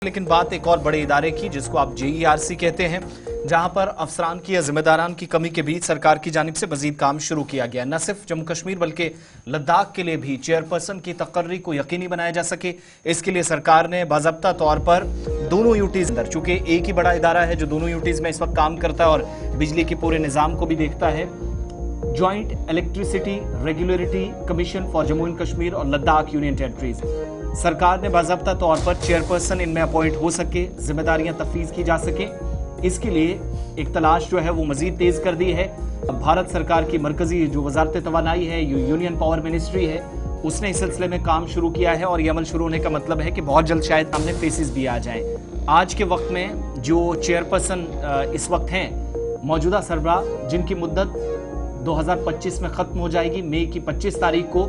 लेकिन बात एक और बड़े इदारे की जिसको आप जेईआरसी कहते हैं, जहां पर अफसरान की या जिम्मेदारान की कमी के बीच सरकार की जानिब से मजीद काम शुरू किया गया। न सिर्फ जम्मू कश्मीर बल्कि लद्दाख के लिए भी चेयरपर्सन की तकर्री को यकीनी बनाया जा सके, इसके लिए सरकार ने बाज़ाब्ता तौर पर दोनों यूटीज अंदर, चूंकि एक ही बड़ा इदारा है जो दोनों यूटीज में इस वक्त काम करता है और बिजली के पूरे निज़ाम को भी देखता है, joint electricity regulatory commission for Jammu and Kashmir और लद्दाख यूनियन टेरिटरीज, सरकार ने बाज़ाब्ता तौर पर चेयरपर्सन इनमें अपॉइंट हो सके, जिम्मेदारियां तफवीज़ की जा सके, इसके लिए एक तलाश जो है वो मजीद तेज कर दी है। भारत सरकार की मरकजी जो वजारत तवानाई है, यूनियन पावर मिनिस्ट्री है, उसने इस सिलसिले में काम शुरू किया है और ये अमल शुरू होने का मतलब है कि बहुत जल्द शायद सामने फेसेस भी आ जाएं। आज के वक्त में जो चेयरपर्सन इस वक्त हैं, मौजूदा सरबराह, जिनकी मुद्दत 2025 में खत्म हो जाएगी, मई की 25 तारीख को,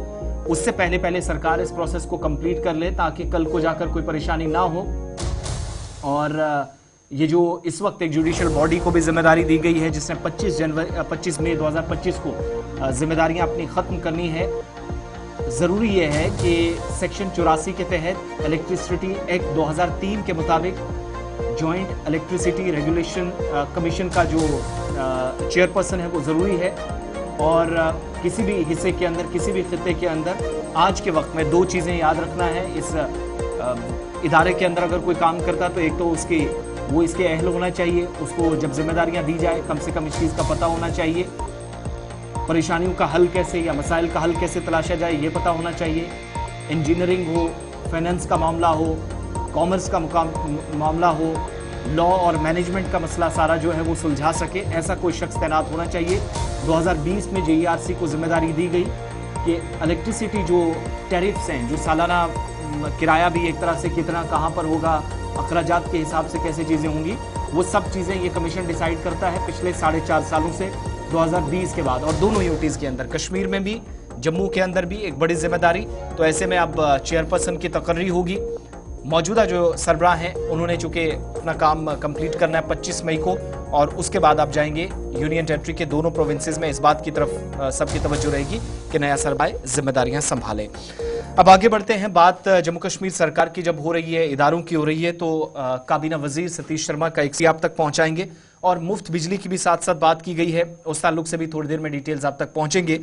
उससे पहले सरकार इस प्रोसेस को कंप्लीट कर ले ताकि कल को जाकर कोई परेशानी ना हो। और ये जो इस वक्त एक जुडिशियल बॉडी को भी जिम्मेदारी दी गई है जिसने 25 मई 2025 को जिम्मेदारियां अपनी खत्म करनी है, जरूरी यह है कि सेक्शन 84 के तहत इलेक्ट्रिसिटी एक्ट 2003 के मुताबिक ज्वाइंट इलेक्ट्रिसिटी रेगुलेशन कमीशन का जो चेयरपर्सन है वो जरूरी है। और किसी भी हिस्से के अंदर, किसी भी खित्ते के अंदर आज के वक्त में दो चीज़ें याद रखना है। इस इदारे के अंदर अगर कोई काम करता है तो एक तो वो इसके अहल होना चाहिए, उसको जब जिम्मेदारियां दी जाए कम से कम इस चीज़ का पता होना चाहिए, परेशानियों का हल कैसे या मसाइल का हल कैसे तलाशा जाए ये पता होना चाहिए, इंजीनियरिंग हो, फाइनेंस का मामला हो, कॉमर्स का मामला हो, लॉ और मैनेजमेंट का मसला सारा जो है वो सुलझा सके, ऐसा कोई शख्स तैनात होना चाहिए। 2020 में जेईआरसी को जिम्मेदारी दी गई कि इलेक्ट्रिसिटी जो टैरिफ्स हैं, जो सालाना किराया भी एक तरह से कितना कहाँ पर होगा, अखराजात के हिसाब से कैसे चीज़ें होंगी, वो सब चीज़ें ये कमीशन डिसाइड करता है पिछले 4.5 सालों से 2020 के बाद। और दोनों यूटीज़ के अंदर, कश्मीर में भी, जम्मू के अंदर भी एक बड़ी जिम्मेदारी। तो ऐसे में अब चेयरपर्सन की तकर्री होगी। मौजूदा जो सरबराह हैं उन्होंने चूंकि अपना काम कंप्लीट करना है 25 मई को, और उसके बाद आप जाएंगे यूनियन टेरिटरी के दोनों प्रोविंसेस में। इस बात की तरफ सबकी तवज्जो रहेगी कि नया सरबराह जिम्मेदारियां संभाले। अब आगे बढ़ते हैं। बात जम्मू कश्मीर सरकार की जब हो रही है, इदारों की हो रही है, तो काबीना वजीर सतीश शर्मा का एक आप तक पहुंचाएंगे और मुफ्त बिजली की भी साथ साथ बात की गई है, उस ताल्लुक से भी थोड़ी देर में डिटेल्स आप तक पहुंचेंगे।